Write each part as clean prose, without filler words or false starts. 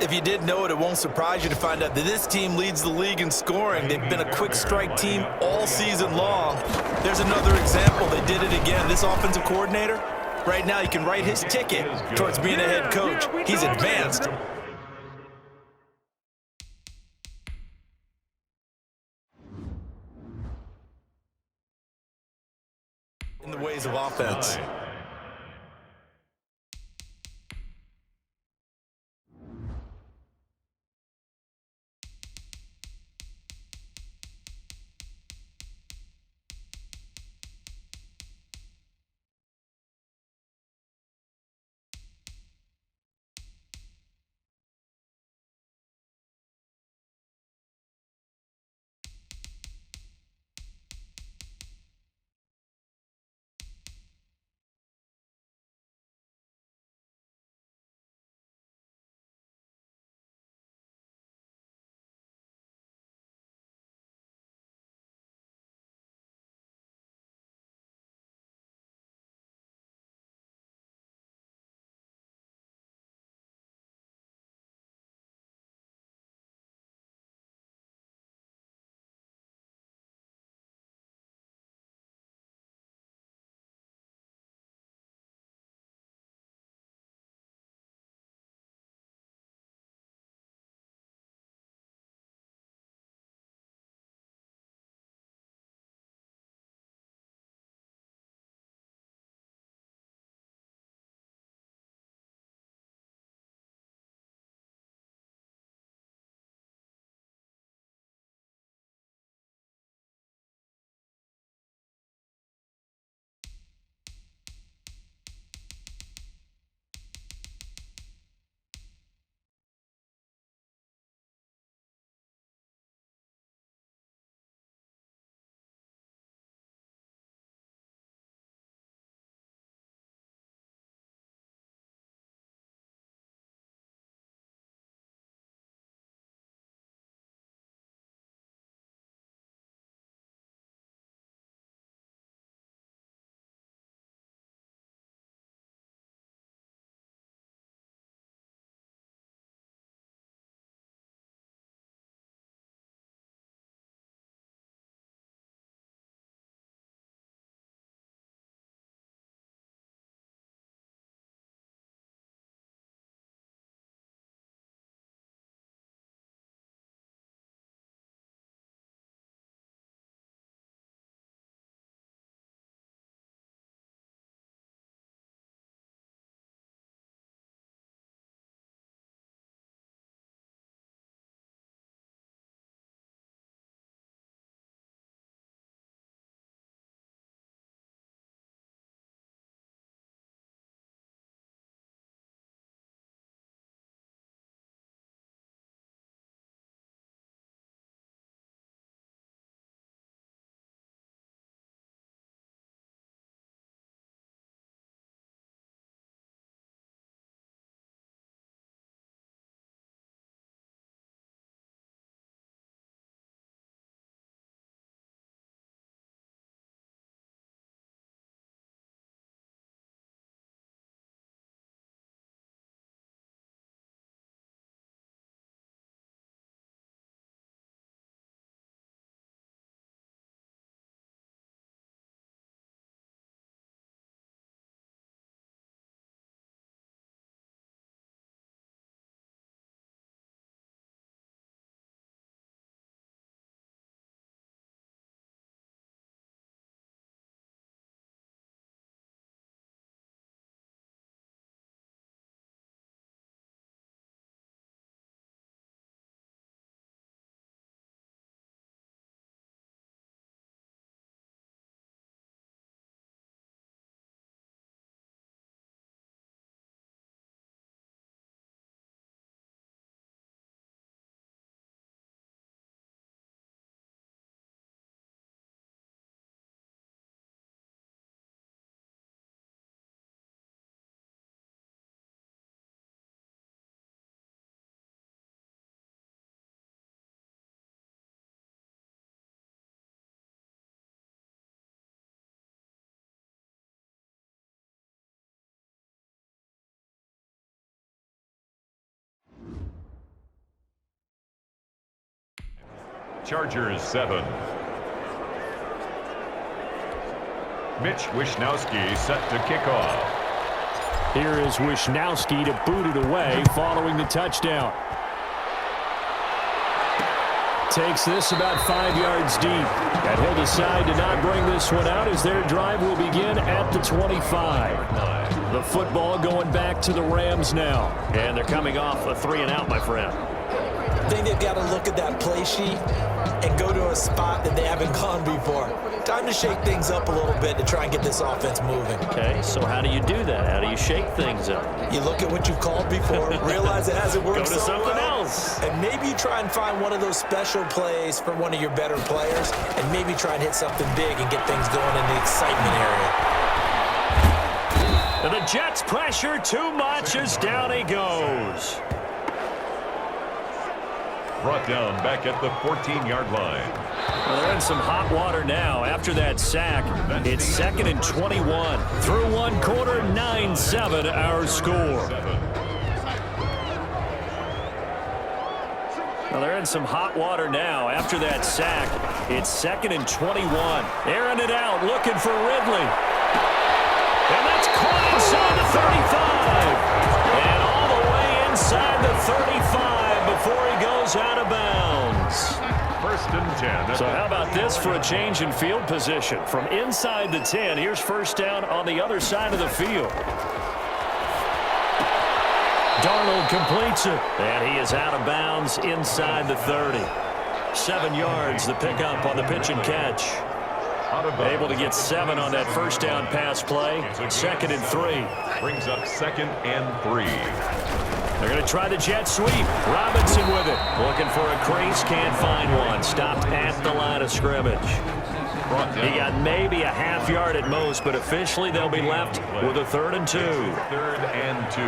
If you didn't know it, it won't surprise you to find out that this team leads the league in scoring. They've been a quick strike team all season long. There's another example. They did it again. This offensive coordinator, right now, you can write his ticket towards being a head coach. He's advanced. In the ways of offense. Chargers 7. Mitch Wishnowsky set to kick off. Here is Wishnowsky to boot it away following the touchdown. Takes this about 5 yards deep. And he'll decide to not bring this one out as their drive will begin at the 25. The football going back to the Rams now. And they're coming off a 3-and-out, my friend. I think they've got to look at that play sheet and go to a spot that they haven't gone before. Time to shake things up a little bit to try and get this offense moving. Okay, so how do you do that? How do you shake things up? You look at what you've called before, realize it hasn't worked Go to so something well, else. and maybe you try and find one of those special plays for one of your better players, and maybe try and hit something big and get things going in the excitement area. And the Jets pressure too much as down he goes. Brought down back at the 14-yard line. Well, they're in some hot water now after that sack. It's 2nd and 21. Through one quarter, 9-7 our score. Well, they're in some hot water now after that sack. It's 2nd and 21. Airing it out, looking for Ridley. And that's caught inside the 35. And all the way inside the 35 before he goes out of bounds. 1st and 10. So how about this for a change in field position? From inside the 10, here's 1st down on the other side of the field. Darnold completes it, and he is out of bounds inside the 30. 7 yards, the pickup on the pitch and catch. Able to get 7 on that 1st down pass play. 2nd and 3. Brings up 2nd and 3. They're going to try the jet sweep. Robinson with it. Looking for a crease. Can't find one. Stopped at the line of scrimmage. He got maybe a half yard at most, but officially they'll be left with a 3rd and 2. 3rd and 2.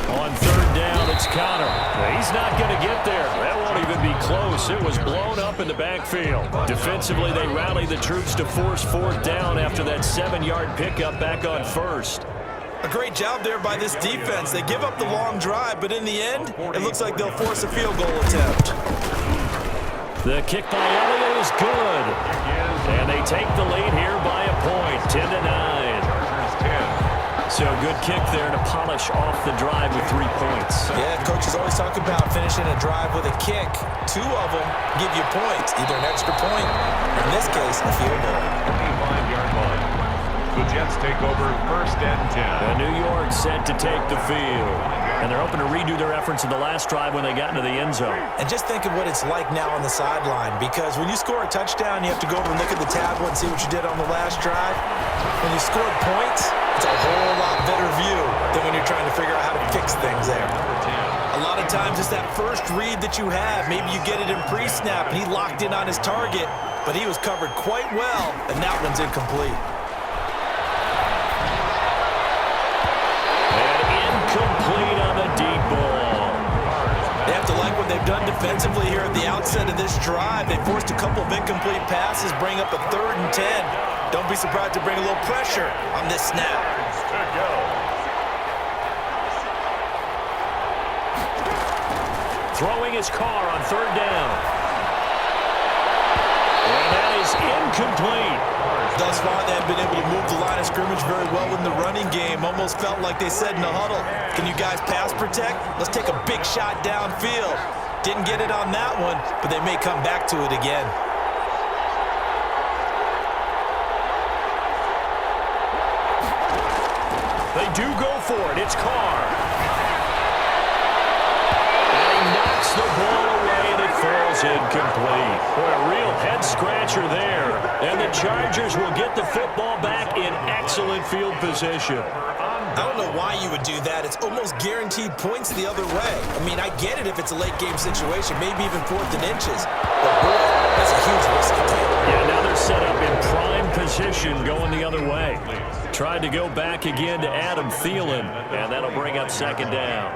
On 3rd down, it's Connor. He's not going to get there. That won't even be close. It was blown up in the backfield. Defensively, they rallied the troops to force 4th down after that 7-yard pickup back on 1st. A great job there by this defense. They give up the long drive, but in the end, it looks like they'll force a field goal attempt. The kick by Elliott is good. And they take the lead here by a point, 10-9. So good kick there to polish off the drive with 3 points. Yeah, coaches always talk about finishing a drive with a kick. 2 of them give you points, either an extra point, or in this case, a field goal. 25-yard line. The Jets take over 1st and 10. And New York set to take the field. And they're hoping to redo their efforts in the last drive when they got into the end zone. And just think of what it's like now on the sideline, because when you score a touchdown, you have to go over and look at the tablet and see what you did on the last drive. When you scored points, it's a whole lot better view than when you're trying to figure out how to fix things there. A lot of times it's that first read that you have. Maybe you get it in pre-snap, and he locked in on his target, but he was covered quite well, and that one's incomplete. Complete on the deep ball. They have to like what they've done defensively here at the outset of this drive. They forced a couple of incomplete passes, bring up a 3rd and 10. Don't be surprised to bring a little pressure on this snap. Throwing his car on 3rd down. And that is incomplete. Thus far, they have been able to move the line of scrimmage very well in the running game. Almost felt like they said in the huddle, can you guys pass protect? Let's take a big shot downfield. Didn't get it on that one, but they may come back to it again. They do go for it. It's Carr. And he knocks the ball away, and it falls incomplete. Boy, a real head-scratcher there. And the Chargers will get the football back in excellent field position. I don't know why you would do that. It's almost guaranteed points the other way. I mean, I get it if it's a late-game situation, maybe even 4th and inches. But, boy, that's a huge risk to take. Yeah, now they're set up in prime position going the other way. Tried to go back again to Adam Thielen, and that'll bring up 2nd down.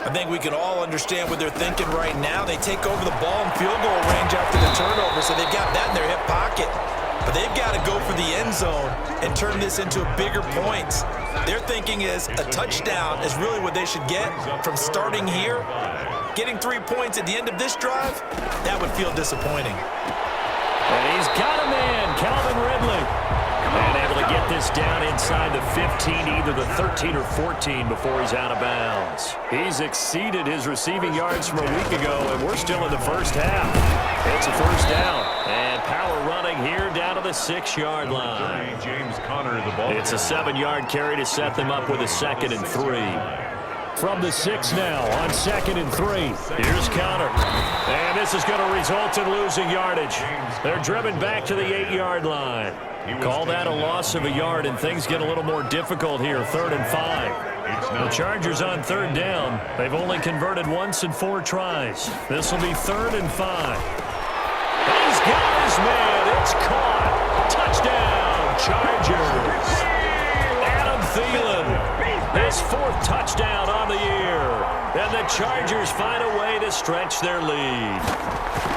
I think we can all understand what they're thinking right now. They take over the ball in field goal range after the turnover, so they've got that in their hip pocket. but they've got to go for the end zone and turn this into a bigger points. Their thinking is a touchdown is really what they should get from starting here. Getting 3 points at the end of this drive, that would feel disappointing. And he's got a man, Calvin Ridley. And able to get this down inside the 15, either the 13 or 14 before he's out of bounds. He's exceeded his receiving yards from a week ago, and we're still in the first half. It's a first down. And power running here down to the 6-yard line. It's a 7-yard carry to set them up with a 2nd and 3. From the 6 now on 2nd and 3. Here's Connor. And this is going to result in losing yardage. They're driven back to the 8-yard line. Call that a loss of a yard, and things get a little more difficult here, 3rd and 5. The Chargers on 3rd down. They've only converted once in 4 tries. This will be 3rd and 5. He's got his man. It's caught. Touchdown, Chargers. Adam Thielen, his 4th touchdown on the year. And the Chargers find a way to stretch their lead.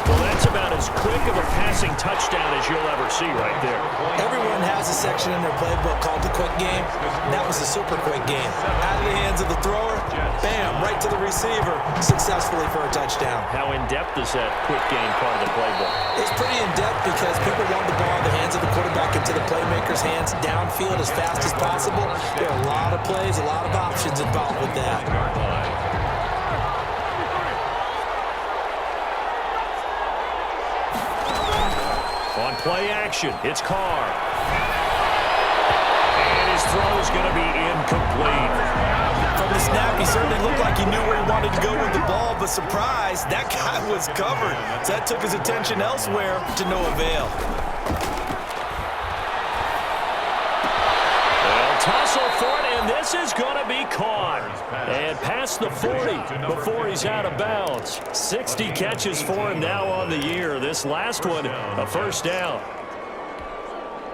Well, that's about as quick of a passing touchdown as you'll ever see right there. Everyone has a section in their playbook called the quick game. That was a super quick game. Out of the hands of the thrower, bam, right to the receiver, successfully for a touchdown. How in-depth is that quick game part of the playbook? It's pretty in-depth because people want the ball in the hands of the quarterback into the playmaker's hands downfield as fast as possible. There are a lot of plays, a lot of options involved with that. On play action, it's Carr. And his throw is going to be incomplete. From the snap, he certainly looked like he knew where he wanted to go with the ball, but surprise, that guy was covered. So that took his attention elsewhere to no avail. Well, tussle for it, and this is going to be caught. And past the 40 before he's out of bounds. 60 catches for him now on the year. This last one, a first down.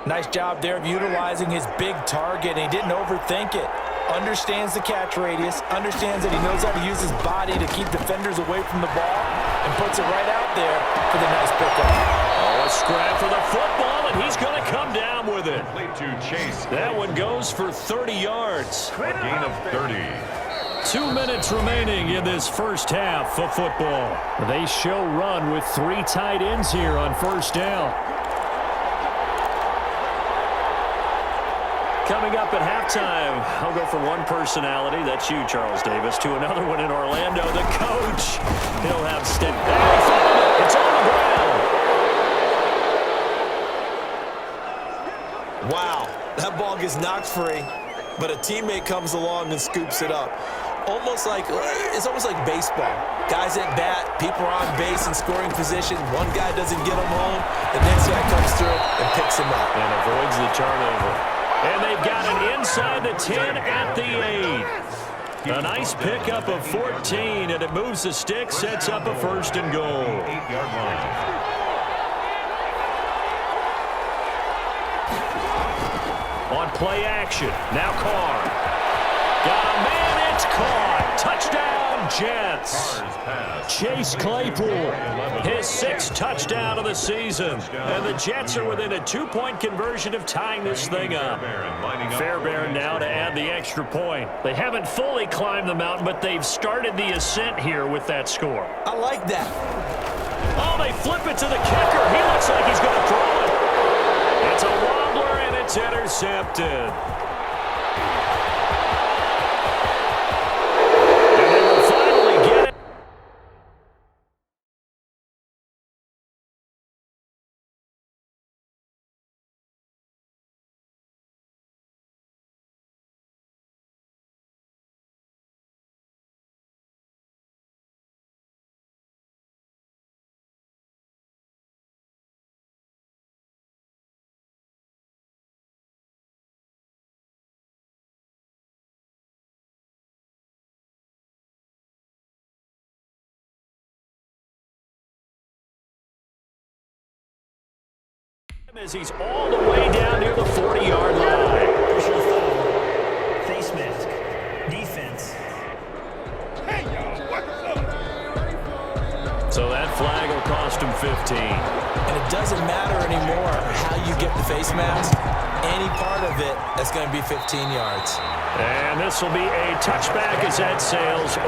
Nice job there of utilizing his big target, and he didn't overthink it. Understands the catch radius, understands that he knows how to use his body to keep defenders away from the ball, and puts it right out there for the nice pickup. Oh, a scrap for the football, and he's going to come down with it. That one goes for 30 yards. A gain of 30. 2 minutes remaining in this first half of football. They show run with 3 tight ends here on first down. Coming up at halftime, I'll go from one personality, that's you, Charles Davis, to another one in Orlando, the coach. He'll have Stick back. It's on the ground. Wow, that ball gets knocked free, but a teammate comes along and scoops it up. It's almost like baseball. Guys at bat, people are on base in scoring position. One guy doesn't get him home, the next guy comes through and picks him up. And avoids the turnover. And they've got it inside the 10 at the 8. A nice pickup of 14, and it moves the stick, sets up a 1st and goal. 8-yard line. On play action, now Carr. Got a man, it's caught. Touchdown, Jets. Chase Claypool, his 6th touchdown of the season. And the Jets are within a 2-point conversion of tying this thing up. Fairbairn now to add the extra point. They haven't fully climbed the mountain, but they've started the ascent here with that score. I like that. Oh, they flip it to the kicker. He looks like he's going to throw it. It's a wobbler, and it's intercepted. As he's all the way down near the 40-yard line. Personal foul. Face mask. Defense. So that flag will cost first and 15. And it doesn't matter anymore how you get the face mask. Any part of it, that's going to be 15 yards. And this will be a touchback as that sails over.